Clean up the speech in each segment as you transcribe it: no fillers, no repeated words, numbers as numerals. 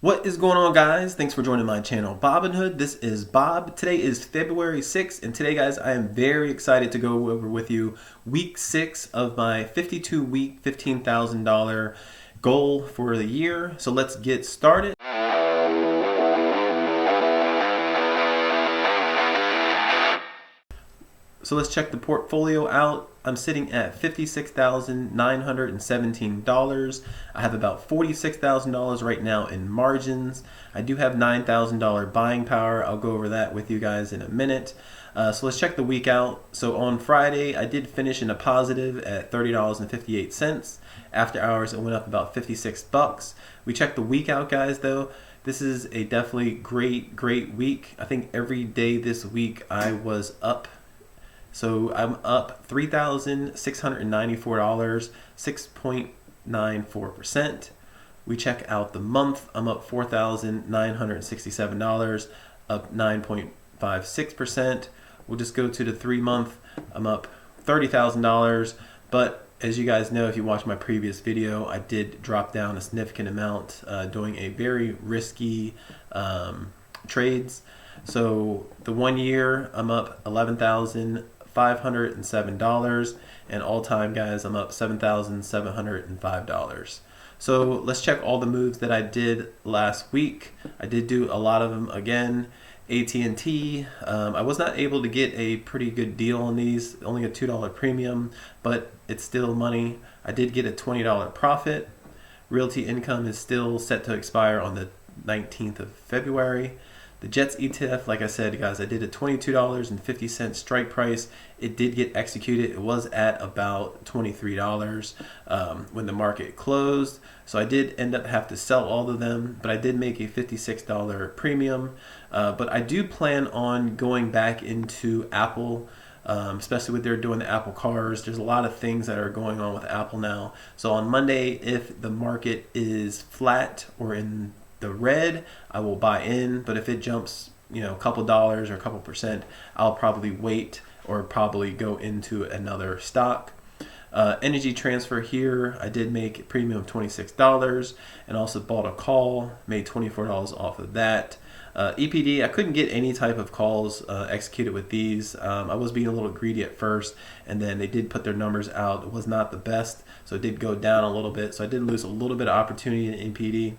What is going on, guys? Thanks for joining my channel, Robinhood. This is Bob. Today is February 6th, and today, guys, I am very excited to go over with you week 6 of my 52-week, $15,000 goal for the year. So let's get started. So let's check the portfolio out. I'm sitting at $56,917. I have about $46,000 right now in margins. I do have $9,000 buying power. I'll go over that with you guys in a minute. So let's check the week out. So on Friday, I did finish in a positive at $30.58. After hours, it went up about 56 bucks. We checked the week out, guys, though. This is a definitely great week. I think every day this week I was up. So I'm up $3,694, 6.94%. We check out the month. I'm up $4,967, up 9.56%. We'll just go to the 3-month. I'm up $30,000. But as you guys know, if you watched my previous video, I did drop down a significant amount doing a very risky trades. So the 1 year, I'm up $11,507, and all time, guys, I'm up $7,705. So let's check all the moves that I did last week. I did do a lot of them again. at&t, I was not able to get a pretty good deal on these, only a $2 premium, but it's still money. I did get a $20 profit. Realty Income is still set to expire on the 19th of February. The Jets ETF, like I said, guys, I did a $22.50 strike price. It did get executed. It was at about $23 when the market closed. So I did end up have to sell all of them, but I did make a $56 premium. But I do plan on going back into Apple, especially with they're doing the Apple cars. There's a lot of things that are going on with Apple now. So on Monday, if the market is flat or in the red, I will buy in, but if it jumps, a couple dollars or a couple percent, I'll probably wait or probably go into another stock. Energy transfer here, I did make a premium of $26 and also bought a call, made $24 off of that. EPD, I couldn't get any type of calls executed with these. I was being a little greedy at first, and then they did put their numbers out. It was not the best, so it did go down a little bit. So I did lose a little bit of opportunity in EPD.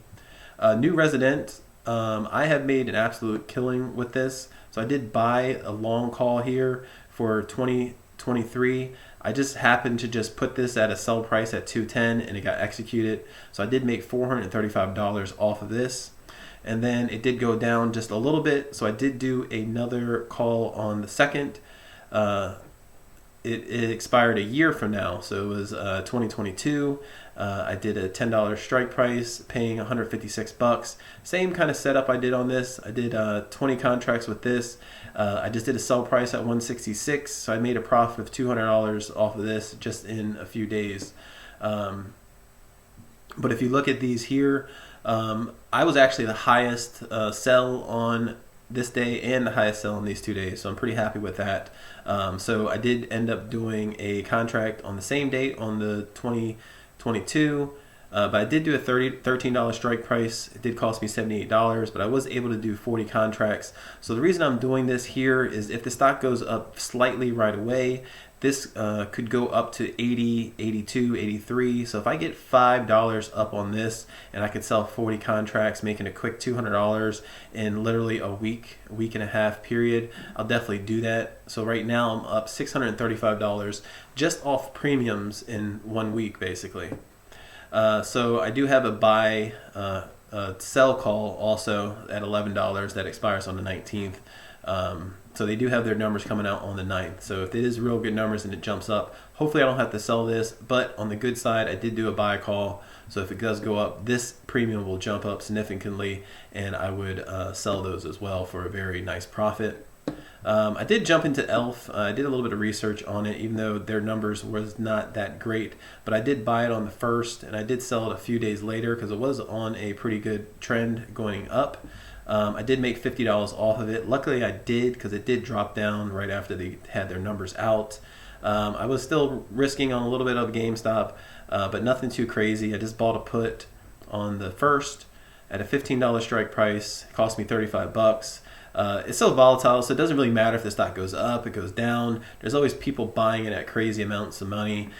New resident, I have made an absolute killing with this. So I did buy a long call here for 2023. I just happened to just put this at a sell price at 210 and it got executed. So I did make $435 off of this. And then it did go down just a little bit. So I did do another call on the 2nd. It expired a year from now, so it was 2022. I did a $10 strike price, paying 156 bucks. Same kind of setup I did on this. I did 20 contracts with this. I just did a sell price at 166, so I made a profit of $200 off of this just in a few days. But if you look at these here, I was actually the highest sell on this day and the highest sell in these 2 days, so I'm pretty happy with that. So I did end up doing a contract on the same date on the 2022, but I did do a $13 strike price. It did cost me $78, but I was able to do 40 contracts. So the reason I'm doing this here is if the stock goes up slightly right away, this could go up to 80, 82, 83. So if I get $5 up on this and I could sell 40 contracts, making a quick $200 in literally a week and a half period, I'll definitely do that. So right now I'm up $635 just off premiums in 1 week, basically. So I do have a buy sell call also at $11 that expires on the 19th. So they do have their numbers coming out on the 9th. So if it is real good numbers and it jumps up, hopefully I don't have to sell this. But on the good side, I did do a buy call. So if it does go up, this premium will jump up significantly, and I would sell those as well for a very nice profit. I did jump into ELF. I did a little bit of research on it, even though their numbers was not that great. But I did buy it on the 1st, and I did sell it a few days later because it was on a pretty good trend going up. I did make $50 off of it. Luckily I did, because it did drop down right after they had their numbers out. I was still risking on a little bit of GameStop, but nothing too crazy. I just bought a put on the 1st. at a $15 strike price. It cost me 35 bucks. It's so volatile, so it doesn't really matter if the stock goes up, it goes down. There's always people buying it at crazy amounts of money.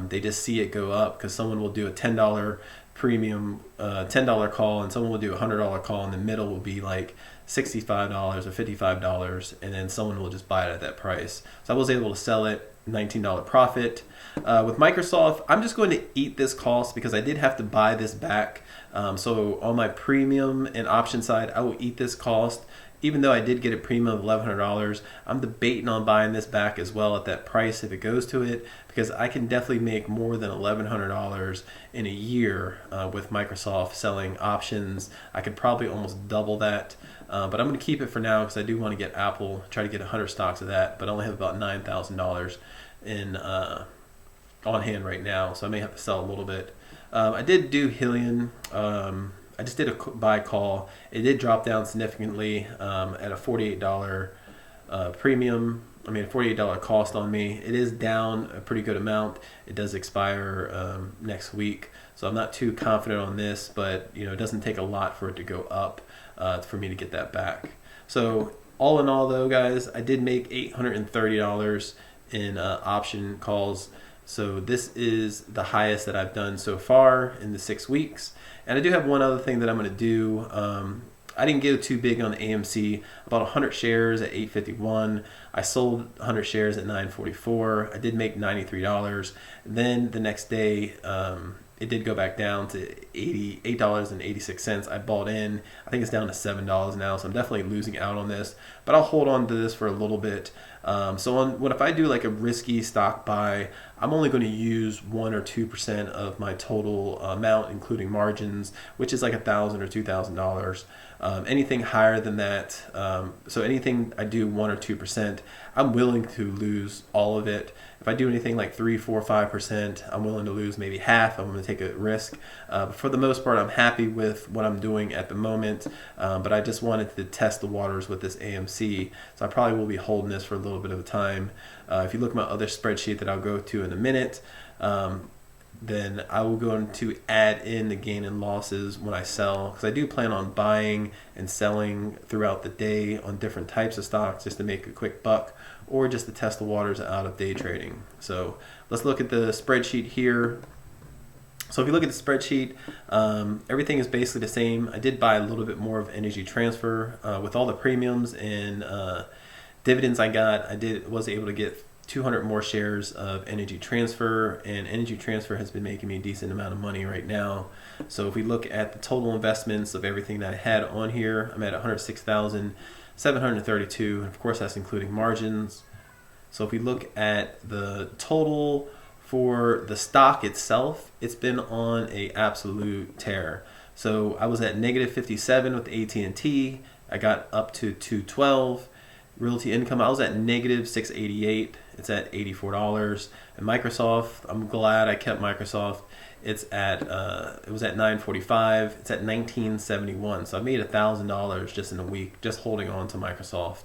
They just see it go up because someone will do a $10 premium, $10 call, and someone will do a $100 call. In the middle will be like $65 or $55, and then someone will just buy it at that price. So I was able to sell it, $19 profit. With Microsoft, I'm just going to eat this cost because I did have to buy this back. So on my premium and option side, I will eat this cost. Even though I did get a premium of $1,100, I'm debating on buying this back as well at that price if it goes to it, because I can definitely make more than $1,100 in a year with Microsoft selling options. I could probably almost double that, but I'm going to keep it for now because I do want to get Apple, try to get 100 stocks of that, but I only have about $9,000 in on hand right now, so I may have to sell a little bit. I did do Hillian. I just did a buy call. It did drop down significantly at a $48 premium. I mean, a $48 cost on me. It is down a pretty good amount. It does expire next week, so I'm not too confident on this. But it doesn't take a lot for it to go up for me to get that back. So all in all, though, guys, I did make $830 in option calls. So this is the highest that I've done so far in the 6 weeks. And I do have one other thing that I'm going to do. I didn't go too big on the AMC. I bought 100 shares at $8.51. I sold 100 shares at $9.44. I did make $93. Then the next day, it did go back down to $8.86. I bought in. I think it's down to $7 now, so I'm definitely losing out on this. But I'll hold on to this for a little bit. So if I do like a risky stock buy, I'm only going to use 1 or 2% of my total amount, including margins, which is like $1,000 or $2,000. Anything higher than that, so anything I do 1 or 2%, I'm willing to lose all of it. If I do anything like 3, 4, 5%, I'm willing to lose maybe half. I'm going to take a risk. But for the most part, I'm happy with what I'm doing at the moment. But I just wanted to test the waters with this AMC, so I probably will be holding this for a little bit of a time. If you look at my other spreadsheet that I'll go to in a minute, then I will go to add in the gain and losses when I sell, because I do plan on buying and selling throughout the day on different types of stocks just to make a quick buck, or just to test the waters out of day trading. So let's look at the spreadsheet here. So if you look at the spreadsheet, everything is basically the same. I did buy a little bit more of Energy Transfer with all the premiums and dividends I got. Was able to get 200 more shares of Energy Transfer, and Energy Transfer has been making me a decent amount of money right now. So if we look at the total investments of everything that I had on here, I'm at 106,732, and of course that's including margins. So if we look at the total for the stock itself, it's been on a absolute tear. So I was at negative 57 with at&t. I got up to 212. Realty income, I was at negative 688. It's at $84. And Microsoft, I'm glad I kept Microsoft. It was at 945. It's at 1971. So I made $1,000 just in a week just holding on to Microsoft.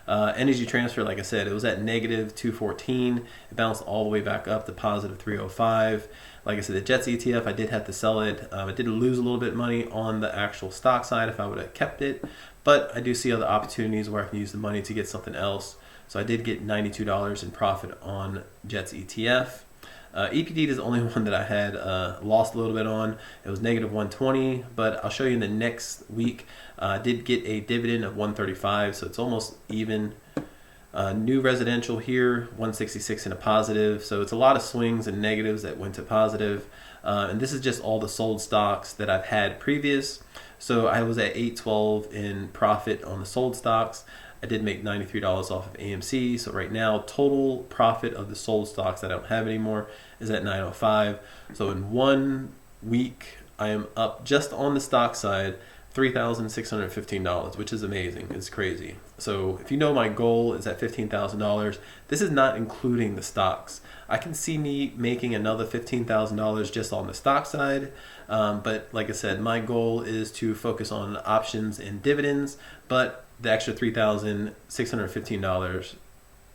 Energy Transfer, like I said, it was at negative 214. It bounced all the way back up to positive 305. Like I said, the Jets ETF, I did have to sell it. I did lose a little bit of money on the actual stock side if I would have kept it. But I do see other opportunities where I can use the money to get something else. So I did get $92 in profit on Jets ETF. EPD is the only one that I had lost a little bit on. It was negative 120, but I'll show you in the next week. I did get a dividend of 135, so it's almost even. New residential here, 166 in a positive. So it's a lot of swings and negatives that went to positive. And this is just all the sold stocks that I've had previous. So I was at 812 in profit on the sold stocks. I did make $93 off of AMC. So right now, total profit of the sold stocks that I don't have anymore is at 905. So in 1 week, I am up just on the stock side, $3,615, which is amazing. It's crazy. So if you know my goal is at $15,000, this is not including the stocks. I can see me making another $15,000 just on the stock side. But like I said, my goal is to focus on options and dividends, but the extra $3,615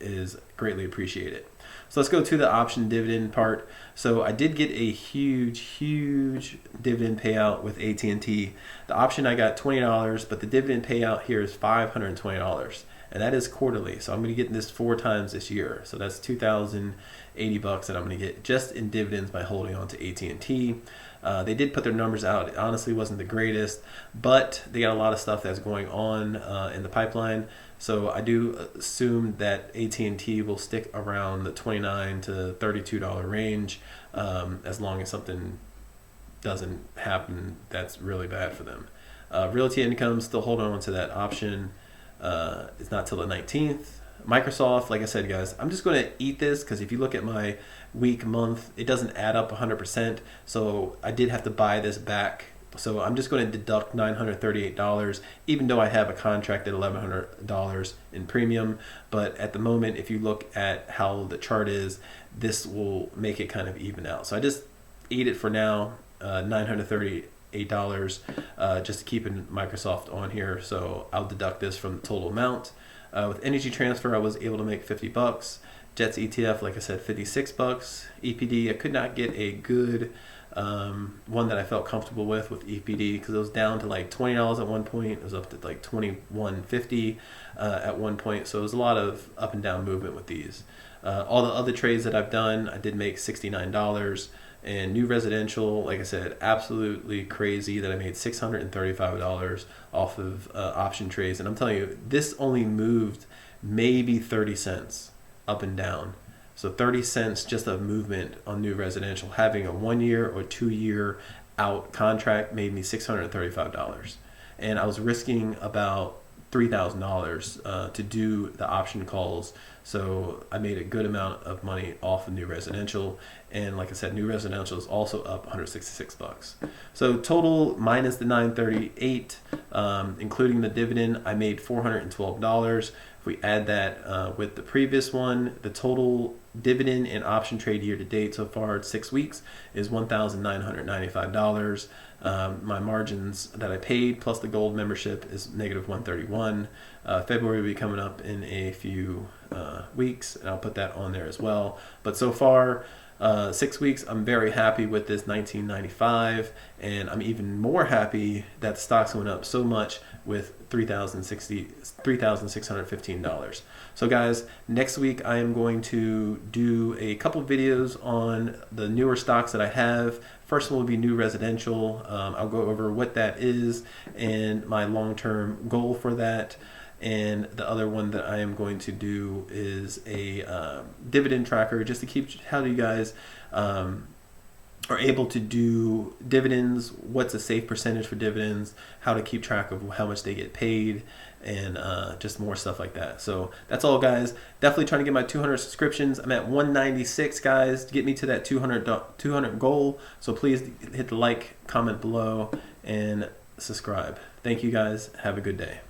is greatly appreciated. So let's go to the option dividend part. So I did get a huge dividend payout with AT&T. The option I got $20, but the dividend payout here is $520, and that is quarterly. So I'm going to get this 4 times this year. So that's $2,080 that I'm going to get just in dividends by holding on to AT&T. They did put their numbers out. It honestly wasn't the greatest, but they got a lot of stuff that's going on in the pipeline. So I do assume that AT&T will stick around the $29 to $32 range, as long as something doesn't happen that's really bad for them. Realty Income, still holding on to that option. It's not till the 19th. Microsoft, like I said, guys, I'm just going to eat this because if you look at my week, month, it doesn't add up 100%. So I did have to buy this back. So I'm just going to deduct $938, even though I have a contract at $1,100 in premium. But at the moment, if you look at how the chart is, this will make it kind of even out. So I just eat it for now, $938, just to keep Microsoft on here. So I'll deduct this from the total amount. With Energy Transfer, I was able to make $50. Jets ETF, like I said, $56. EPD, I could not get a good one that I felt comfortable with EPD because it was down to like $20 at one point. It was up to like $21.50 at one point. So it was a lot of up and down movement with these. All the other trades that I've done, I did make $69. And new residential, like I said, absolutely crazy that I made $635 off of option trades. And I'm telling you, this only moved maybe 30 cents up and down. So 30 cents just of movement on new residential. Having a 1 year or 2 year out contract made me $635. And I was risking about $3,000 to do the option calls. So I made a good amount of money off of new residential. And like I said, new residential is also up $166. So total minus the $938, including the dividend, I made $412. If we add that with the previous one, the total dividend and option trade year to date so far at 6 weeks is $1,995. My margins that I paid plus the gold membership is negative $131. February will be coming up in a few weeks, and I'll put that on there as well. But so far, 6 weeks, I'm very happy with this $19.95, and I'm even more happy that the stocks went up so much with $3,615. So guys, next week I am going to do a couple videos on the newer stocks that I have. First one will be new residential. I'll go over what that is and my long-term goal for that. And the other one that I am going to do is a dividend tracker, just to keep how you guys are able to do dividends, what's a safe percentage for dividends, how to keep track of how much they get paid, and just more stuff like that. So that's all, guys. Definitely trying to get my 200 subscriptions. I'm at 196, guys, to get me to that 200 goal. So please hit the like, comment below, and subscribe. Thank you, guys. Have a good day.